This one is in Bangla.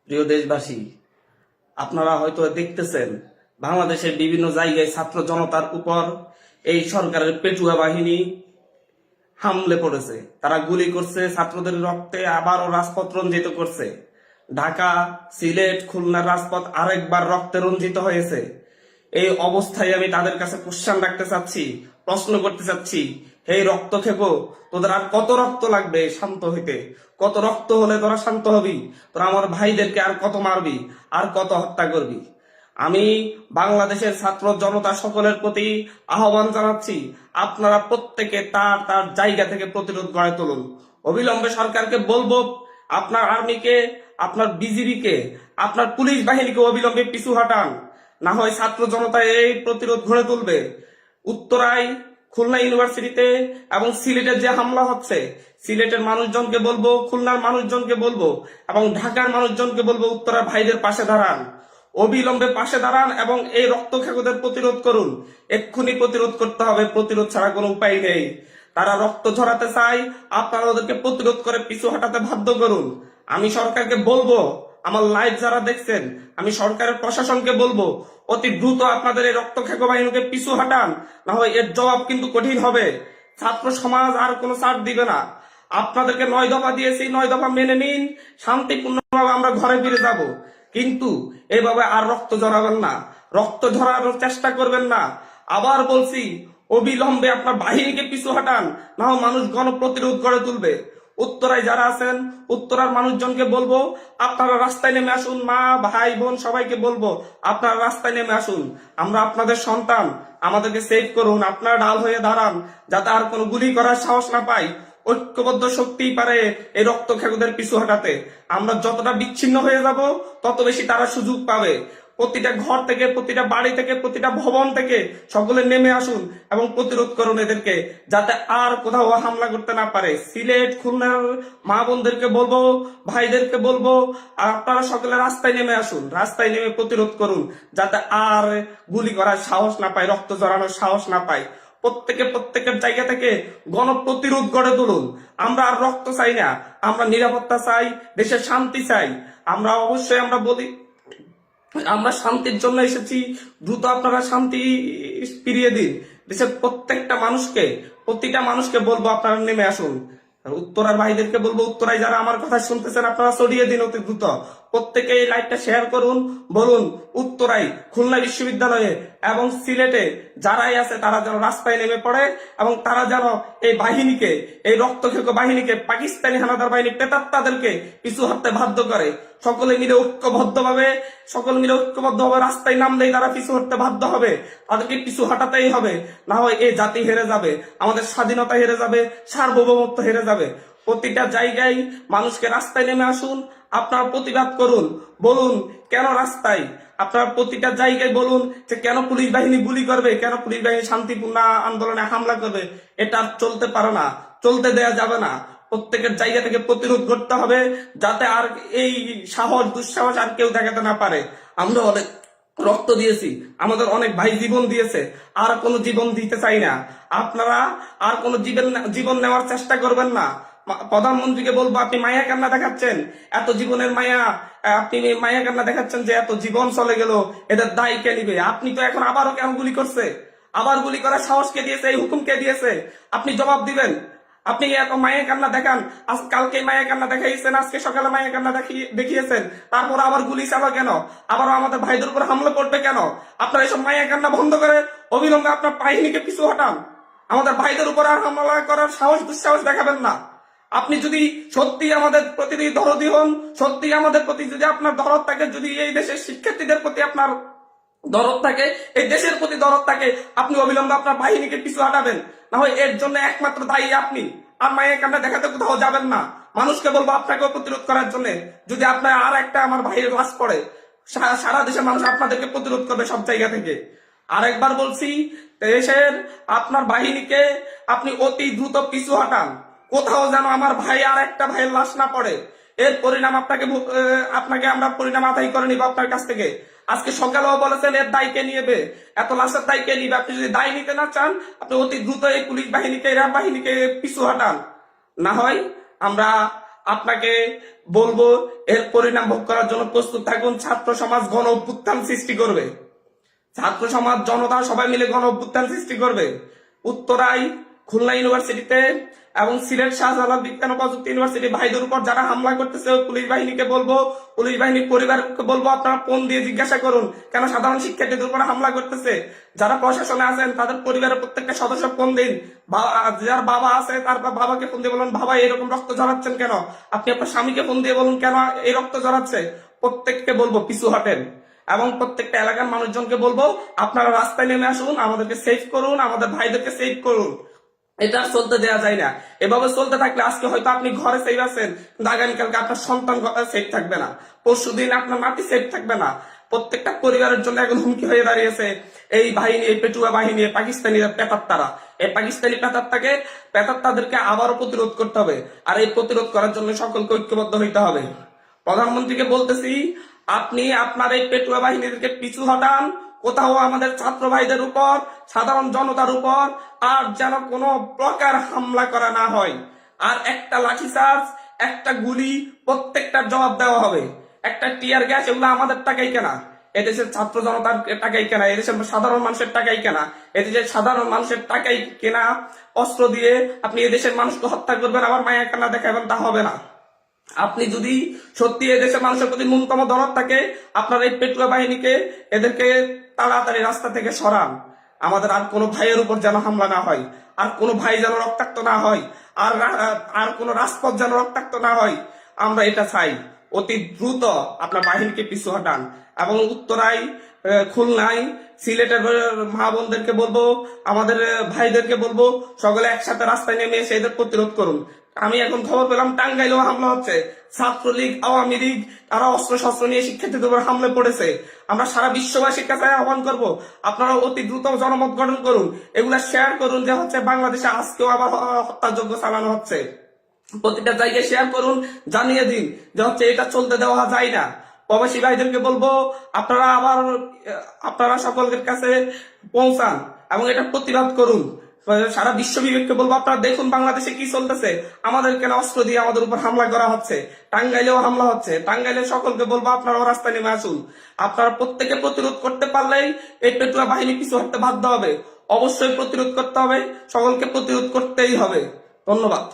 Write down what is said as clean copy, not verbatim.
প্রিয় দেশবাসী, আপনারা হয়তো দেখতেছেন বাংলাদেশের বিভিন্ন জায়গায় ছাত্র জনতার উপর এই সরকারের পেটুয়া বাহিনী হামলে পড়েছে। তারা গুলি করছে, ছাত্রদের রক্তে আবারও রাজপথ রঞ্জিত করছে। ঢাকা, সিলেট, খুলনার রাজপথ আরেকবার রক্তে রঞ্জিত হয়েছে। এই অবস্থায় আমি তাদের কাছে কোশ্চেন রাখতে চাচ্ছি, প্রশ্ন করতে চাচ্ছি, হে রক্ত খেকো, তোদের আর কত রক্ত লাগবে শান্ত হইতে? কত রক্ত হলে তোরা শান্ত হবি? তোরা আমার ভাইদেরকে আর কত মারবি, আর কত হত্যা করবি? আমি বাংলাদেশের ছাত্র জনতা সকলের প্রতি আহ্বান জানাচ্ছি, আপনারা প্রত্যেকে তার তার জায়গা থেকে প্রতিরোধ গড়ে তুলুন। অবিলম্বে সরকারকে বলবো, আপনার আর্মিকে, আপনার বিজিবিকে, আপনার পুলিশ বাহিনীকে অবিলম্বে পিছু হটান, না হয় ছাত্র জনতা এই প্রতিরোধ গড়ে তুলবে। উত্তরায়, খুলনা ইউনিভার্সিটিতে এবং সিলেটের যে হামলা হচ্ছে, সিলেটের মানুষজনকে বলবো, খুলনার মানুষজনকে বলবো এবং ঢাকার মানুষজনকে বলবো, উত্তরার ভাইদের পাশে দাঁড়ান, অবিলম্বে পাশে দাঁড়ান এবং এই রক্তক্ষেকোদের প্রতিরোধ করুন। এক্ষুনি প্রতিরোধ করতে হবে, প্রতিরোধ ছাড়া কোনো উপায় নেই। তারা রক্ত ঝরাতে চায়, আপনারা ওদেরকে প্রতিরোধ করে পিছু হটাতে বাধ্য করুন। আমি সরকারকে বলবো, আমার লাইভ যারা দেখছেন, আমি সরকারের প্রশাসনকে বলবো, অতি দ্রুত আপনাদের এই রক্তক্ষেকো বাহিনীকে পিছু হটান, না হয় এর জবাব কিন্তু কঠিন হবে। ছাত্র সমাজ আর কোনো ছাড় দিবে না। আপনাদেরকে 9 দফা দিয়েছি, 9 দফা মেনে নিন, শান্তিপূর্ণভাবে আমরা ঘরে ফিরে যাব। কিন্তু এভাবে আর রক্ত ঝরাবেন না, রক্ত ঝরানোর চেষ্টা করবেন না। আবার বলছি, অবিলম্বে আপনার বাহিনীকে পিছু হটান, না হয় মানুষ গণপ্রতিরোধ গড়ে তুলবে। উত্তরায় যারা আছেন, উত্তরার মানুষজনকে বলবো, আপনারা রাস্তায় নেমে আসুন। মা, ভাই, বোন সবাইকে বলবো, আপনারা রাস্তায় নেমে আসুন। আমরা আপনাদের সন্তান, আমাদেরকে সেভ করুন। আপনারা ঢাল হয়ে দাঁড়ান, যাতে আর কোনো গুলি করার সাহস না পাই। ঐক্যবদ্ধ শক্তিই পারে এই রক্তক্ষেকোদের পিছু হটাতে। আমরা যতটা বিচ্ছিন্ন হয়ে যাব, তত বেশি তারা সুযোগ পাবে। প্রতিটা ঘর থেকে, প্রতিটা বাড়ি থেকে, প্রতিটা ভবন থেকে সকলে নেমে আসুন এবং প্রতিরোধ করুন এদেরকে, যাতে আর কোথাও হামলা করতে না পারে। সিলেট, খুলনার মা বোনদেরকে বলবো, ভাইদেরকে বলবো, আপনারা সকলে রাস্তায় নেমে আসুন, রাস্তায় নেমে প্রতিরোধ করুন, যাতে আর গুলি করার সাহস না পায়, রক্ত জড়ানোর সাহস না পায়। প্রত্যেকের জায়গা থেকে গণপ্রতিরোধ গড়ে তুলুন। আমরা আর রক্ত চাই না, আমরা নিরাপত্তা চাই, দেশের শান্তি চাই। আমরা অবশ্যই আমরা বলি, আমরা শান্তির জন্য এসেছি, দ্রুত আপনারা শান্তি ফিরিয়ে দিন। দেশের প্রতিটা মানুষকে বলবো, আপনারা নেমে আসুন। উত্তরার ভাইদেরকে বলবো, উত্তরায় যারা আমার কথা শুনতেছেন, আপনারা ছড়িয়ে দিন অতি দ্রুত। প্রত্যেকে এই লাইভটা শেয়ার করুন, বলুন উত্তরায়, খুলনা বিশ্ববিদ্যালয়ে এবং সিলেটে যারাই আছে তারা যেন রাস্তায় নেমে পড়ে এবং তারা যেন এই বাহিনীকে, এই রক্তক্ষেকো বাহিনীকে, পাকিস্তানি হানাদার বাহিনী প্রেতাত্মাদেরকে পিছু হটতে বাধ্য করে। সকলে মিলে ঐক্যবদ্ধভাবে রাস্তায় নামলেই তারা পিছু হটতে বাধ্য হবে। তাদেরকে পিছু হটাতেই হবে, না হয় এই জাতি হেরে যাবে, আমাদের স্বাধীনতা হেরে যাবে, সার্বভৌমত্ব হেরে যাবে। প্রতিটা জায়গায় মানুষকে রাস্তায় নেমে আসুন, আপনারা প্রতিবাদ করুন, বলুন কেন রাস্তায়, আপনারা প্রতিটা জায়গায় বলুন যে কেন পুলিশ বাহিনী গুলি করবে, কেন পুলিশ বাহিনী শান্তিপূর্ণ আন্দোলনে হামলা করবে। এটা চলতে পারে না, চলতে দেয়া যাবে না। প্রত্যেকের জায়গা থেকে প্রতিরোধ করতে হবে, যাতে আর এই দুঃসাহস আর কেউ দেখাতে না পারে। আমরা অনেক রক্ত দিয়েছি, আমাদের অনেক ভাই জীবন দিয়েছে, আর কোনো জীবন দিতে চাই না। আপনারা আর কোনো জীবন নেওয়ার চেষ্টা করবেন না। প্রধানমন্ত্রীকে বলবো, আপনি মায়া কান্না দেখাচ্ছেন, এত জীবনের মায়া, আপনি মায়া কান্না দেখাচ্ছেন যে এত জীবন চলে গেল, এদের দায় কে নিবে? আপনি তো এখন আবারও কেন গুলি করছে, আবার গুলি করার সাহস কে দিয়েছে, এই হুকুম কে দিয়েছে? আপনি জবাব দিবেন। আপনি এত মায়া কান্না দেখান, আজ কালকে মায়া কান্না দেখাইছেন, আজকে সকালে মায়া কান্না দেখিয়েছেন, তারপর আবার গুলি চালা কেন? আবারও আমাদের ভাইদের উপর হামলা করবে কেন? আপনার এইসব মায়া কান্না বন্ধ করে অবিলম্বে আপনার বাহিনীকে পিছু হটান। আমাদের ভাইদের উপর আর হামলা করার দুঃসাহস দেখাবেন না। আপনি যদি সত্যি আমাদের প্রতি দরদি হন, সত্যি আমাদের প্রতি যদি আপনার দরদ থাকে, যদি এই দেশের শিক্ষার্থীদের প্রতি আপনার দরদ থাকে, এই দেশের প্রতি দরদ থাকে, আপনি অবিলম্বে আপনার বাহিনীকে পিছু হটাবেন, না হয় এর জন্য একমাত্র দায়ী আপনি। আর মায়ের কান্না দেখাতে কোথাও যাবেন না। মানুষকে বলবো আপনাকেও প্রতিরোধ করার জন্য। যদি আপনার আর একটা আমার ভাইয়ের লাশ পড়ে, সারা দেশের মানুষ আপনাদেরকে প্রতিরোধ করবে সব জায়গা থেকে। আরেকবার বলছি, দেশের আপনার বাহিনীকে আপনি অতি দ্রুত পিছু হটান, কোথাও যেন আমার ভাই আর একটা ভাইয়ের লাশ না পড়ে। এর পরিণাম আপনাকে আমরা পরিণাম আদায় করে নিব আপনার কাছ থেকে। আজকে সকালেও বলেছেন এর দায় কে নিবে, এত লাশের দায় কে নিবে? আপনি যদি দায় নিতে না চান, আপনি অতি দ্রুত এই পুলিশ বাহিনীকে, র্যাব বাহিনীকে পিছু হটান, না হয় আমরা আপনাকে বলবো এর পরিণাম ভোগ করার জন্য প্রস্তুত থাকুন। ছাত্র সমাজ গণ অভ্যুত্থান সৃষ্টি করবে, ছাত্র সমাজ জনতা সবাই মিলে গণ অভ্যুত্থান সৃষ্টি করবে। উত্তরায় খুলনা ইউনিভার্সিটিতে এবং সিলেট শাহজালাল বিজ্ঞান ও প্রযুক্তি ইউনিভার্সিটি ভাইদের উপর যারা হামলা করতেছে পুলিশ বাহিনীকে বলবো, পুলিশ বাহিনীর পরিবারকে বলবো আপনারা ফোন দিয়ে জিজ্ঞাসা করুন কেন সাধারণ শিক্ষার্থীদের উপর হামলা করতেছে। যারা প্রশাসনে আছেন তাদের পরিবারের প্রত্যেকটা সদস্য ফোন দিন, যার বাবা আছে তার বাবাকে ফোন দিয়ে বলুন বাবা এরকম রক্ত ঝরাচ্ছেন কেন, আপনি আপনার স্বামীকে ফোন দিয়ে বলুন কেন এই রক্ত ঝরাচ্ছে। প্রত্যেককে বলবো পিছু হটেন এবং প্রত্যেকটা এলাকার মানুষজনকে বলবো আপনারা রাস্তায় নেমে আসুন, আমাদেরকে সেভ করুন, আমাদের ভাইদেরকে সেভ করুন। এটা আর চলতে দেওয়া যায় না। এভাবে চলতে থাকলে আজকে হয়তো আপনি ঘরে সেভ আছেন, কিন্তু আগামীকালকে আপনার সন্তান সেভ থাকবে না, পরশু দিন আপনার নাতি সেভ থাকবে না। প্রত্যেকটা পরিবারের জন্য এখন হুমকি হয়ে দাঁড়িয়েছে এই বাহিনী, এই পেটুয়া বাহিনী, পাকিস্তানি পেতাত্তারা। এই পাকিস্তানি পেতাত্তাদেরকে আবারও প্রতিরোধ করতে হবে। আর এই প্রতিরোধ করার জন্য সকলকে ঐক্যবদ্ধ হইতে হবে। প্রধানমন্ত্রীকে বলতেছি আপনি আপনার এই পেটুয়া বাহিনীদেরকে পিছু হটান, কোথাও আমাদের ছাত্র ভাইদের উপর, সাধারণ জনতার উপর আর যেন কোনো প্রকার হামলা করা না হয়। আর একটা লাঠিচার্জ, একটা গুলি প্রত্যেকটার জবাব দেওয়া হবে। একটা টিয়ার গ্যাস এগুলো আমাদের টাকাই কেনা, এদেশের ছাত্র জনতার টাকাই কেনা, এদেশের সাধারণ মানুষের টাকাই কেনা। এদেশের সাধারণ মানুষের টাকাই কেনা অস্ত্র দিয়ে আপনি এদেশের মানুষকে হত্যা করবেন, আবার মায়া কান্না দেখাবেন, তা হবে না। আপনি যদি সত্যি এদেশের মানুষের প্রতি ন্যূনতম দরদ থাকে আপনার এই পেটুয়া বাহিনীকে এদেরকে তাড়াতাড়ি রাস্তা থেকে সরান। আমাদের আর কোনো ভাইয়ের উপর যেন হামলা না হয়, আর কোনো ভাই যেন রক্তাক্ত না হয়, আর কোনো রাজপথ যেন রক্তাক্ত না হয়। আমরা এটা চাই। অতি দ্রুত আপনার বাহিনীকে পিছু হটান এবং উত্তরায়, খুলনায়, সিলেটের মা বোনদেরকে বলবো, আমাদের ভাইদেরকে বলবো সকলে একসাথে রাস্তায় নেমে এসে এদের প্রতিরোধ করুন। আমি এখন খবর পেলাম টাঙ্গাইলেও হামলা হচ্ছে। ছাত্রলীগ, আওয়ামী লীগ তারা অস্ত্র শস্ত্র নিয়ে শিক্ষার্থীদের উপর হামলে পড়েছে। আমরা সারা বিশ্ববাসীর কাছে আহ্বান করব আপনারা অতি দ্রুত জনমত গঠন করুন, এগুলা শেয়ার করুন যে হচ্ছে বাংলাদেশে আজকেও আবার হত্যাযজ্ঞ চালানো হচ্ছে। প্রতিটা জায়গায় শেয়ার করুন, জানিয়ে দিন যে হচ্ছে এটা চলতে দেওয়া যায় না। প্রবাসী ভাইদেরকে বলবো আপনারা সকলের কাছে পৌঁছান এবং এটা প্রতিবাদ করুন। সারা বিশ্ব বিবেককে বলবো আপনারা দেখুন বাংলাদেশে কি চলতেছে, আমাদের কেন অস্ত্র দিয়ে আমাদের উপর হামলা করা হচ্ছে। টাঙ্গাইলেও হামলা হচ্ছে, টাঙ্গাইলে সকলকে বলবো আপনারাও রাস্তায় নেমে আসুন। আপনারা প্রত্যেকে প্রতিরোধ করতে পারলেই এই পেটুয়া বাহিনী পিছু হটতে বাধ্য হবে। অবশ্যই প্রতিরোধ করতে হবে, সকলকে প্রতিরোধ করতেই হবে। ধন্যবাদ।